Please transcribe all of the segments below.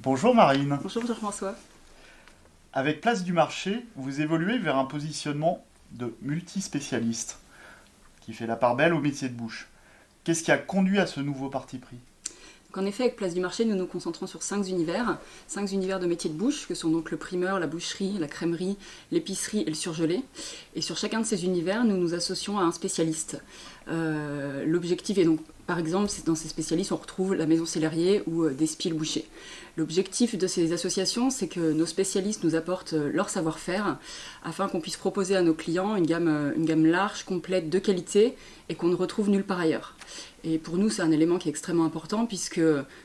Bonjour Marine. Bonjour Jean-François. Avec Place du Marché, vous évoluez vers un positionnement de multispécialiste qui fait la part belle au métier de bouche. Qu'est-ce qui a conduit à ce nouveau parti pris? En effet, avec Place du Marché, nous nous concentrons sur 5 univers de métiers de bouche, que sont donc le primeur, la boucherie, la crèmerie, l'épicerie et le surgelé. Et sur chacun de ces univers, nous nous associons à un spécialiste. L'objectif est donc, par exemple, dans ces spécialistes, on retrouve la Maison Célérier ou Despy le boucher. L'objectif de ces associations, c'est que nos spécialistes nous apportent leur savoir-faire afin qu'on puisse proposer à nos clients une gamme large, complète, de qualité et qu'on ne retrouve nulle part ailleurs. Et pour nous, c'est un élément qui est extrêmement important puisque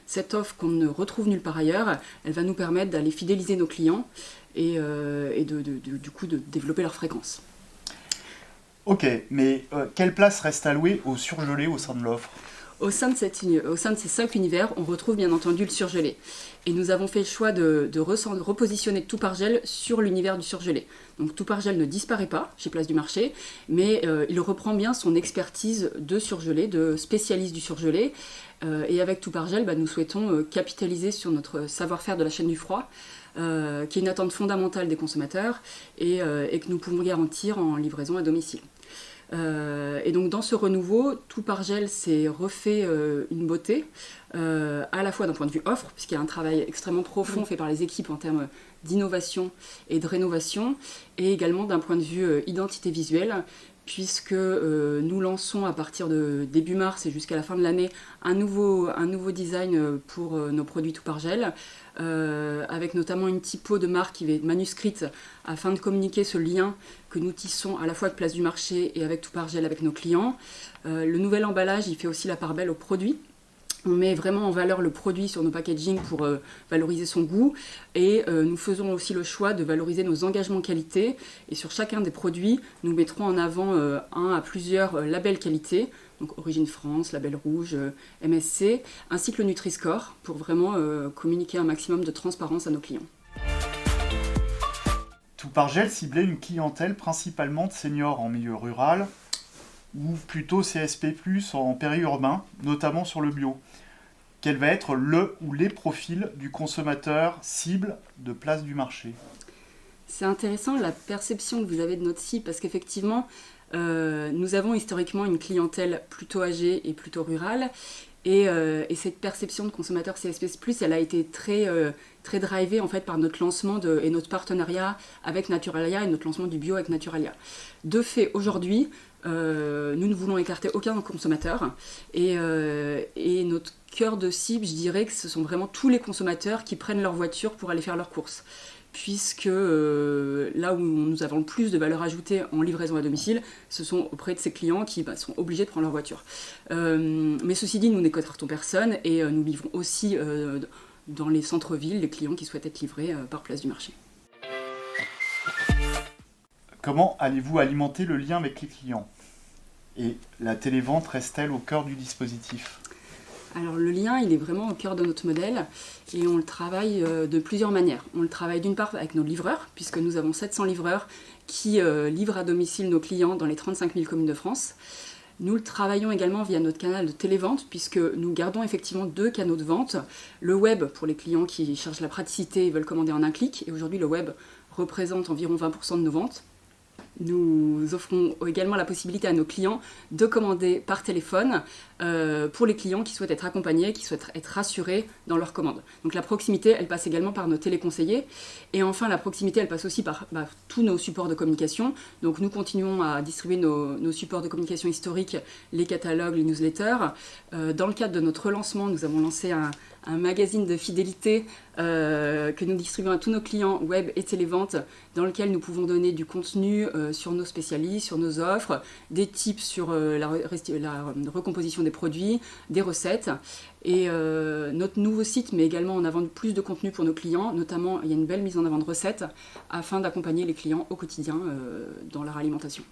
cette offre qu'on ne retrouve nulle part ailleurs, elle va nous permettre d'aller fidéliser nos clients et du coup de développer leur fréquence. Ok, mais quelle place reste allouée au surgelé au sein de l'offre? Au sein de ces 5 univers, on retrouve bien entendu le surgelé. Et nous avons fait le choix de repositionner Tout par Gel sur l'univers du surgelé. Donc Tout par Gel ne disparaît pas chez Place du Marché, mais il reprend bien son expertise de surgelé, de spécialiste du surgelé. Et avec Tout par Gel, nous souhaitons capitaliser sur notre savoir-faire de la chaîne du froid, qui est une attente fondamentale des consommateurs et que nous pouvons garantir en livraison à domicile. Et donc dans ce renouveau, Tout par Gel s'est refait une beauté, à la fois d'un point de vue offre, puisqu'il y a un travail extrêmement profond fait par les équipes en termes d'innovation et de rénovation, et également d'un point de vue identité visuelle, puisque nous lançons à partir de début mars et jusqu'à la fin de l'année un nouveau design pour nos produits Tout par Gel, avec notamment une typo de marque qui va être manuscrite afin de communiquer ce lien que nous tissons à la fois avec Place du Marché et avec Tout par Gel avec nos clients. Le nouvel emballage, il fait aussi la part belle au produit. On met vraiment en valeur le produit sur nos packaging pour valoriser son goût et nous faisons aussi le choix de valoriser nos engagements qualité et sur chacun des produits, nous mettrons en avant un à plusieurs labels qualité, donc Origine France, Label Rouge, MSC, ainsi que le Nutri-Score pour vraiment communiquer un maximum de transparence à nos clients. Tout par Gel ciblait une clientèle principalement de seniors en milieu rural ou plutôt CSP+, en périurbain, notamment sur le bio. Quel va être le ou les profils du consommateur cible de Place du Marché? C'est intéressant la perception que vous avez de notre site parce qu'effectivement, nous avons historiquement une clientèle plutôt âgée et plutôt rurale. Et cette perception de consommateur CSP+, elle a été très drivée en fait par notre lancement et notre partenariat avec Naturalia et notre lancement du bio avec Naturalia. De fait, aujourd'hui, nous ne voulons écarter aucun consommateur et notre cœur de cible, je dirais que ce sont vraiment tous les consommateurs qui prennent leur voiture pour aller faire leurs courses. Puisque là où nous avons le plus de valeur ajoutée en livraison à domicile, ce sont auprès de ces clients qui sont obligés de prendre leur voiture. Mais ceci dit, nous n'écartons personne et nous livrons aussi dans les centres-villes les clients qui souhaitent être livrés par Place du Marché. Comment allez-vous alimenter le lien avec les clients? Et la télévente reste-t-elle au cœur du dispositif? Alors le lien, il est vraiment au cœur de notre modèle et on le travaille de plusieurs manières. On le travaille d'une part avec nos livreurs, puisque nous avons 700 livreurs qui livrent à domicile nos clients dans les 35 000 communes de France. Nous le travaillons également via notre canal de télévente, puisque nous gardons effectivement 2 canaux de vente. Le web pour les clients qui cherchent la praticité et veulent commander en un clic, et aujourd'hui le web représente environ 20% de nos ventes. Nous offrons également la possibilité à nos clients de commander par téléphone pour les clients qui souhaitent être accompagnés, qui souhaitent être rassurés dans leur commande. Donc la proximité, elle passe également par nos téléconseillers. Et enfin, la proximité, elle passe aussi par tous nos supports de communication. Donc nous continuons à distribuer nos supports de communication historiques, les catalogues, les newsletters. Dans le cadre de notre relancement, nous avons lancé un magazine de fidélité que nous distribuons à tous nos clients web et télévente, dans lequel nous pouvons donner du contenu sur nos spécialistes, sur nos offres, des tips sur la recomposition des produits, des recettes. Et notre nouveau site met également en avant plus de contenu pour nos clients, notamment il y a une belle mise en avant de recettes afin d'accompagner les clients au quotidien dans leur alimentation.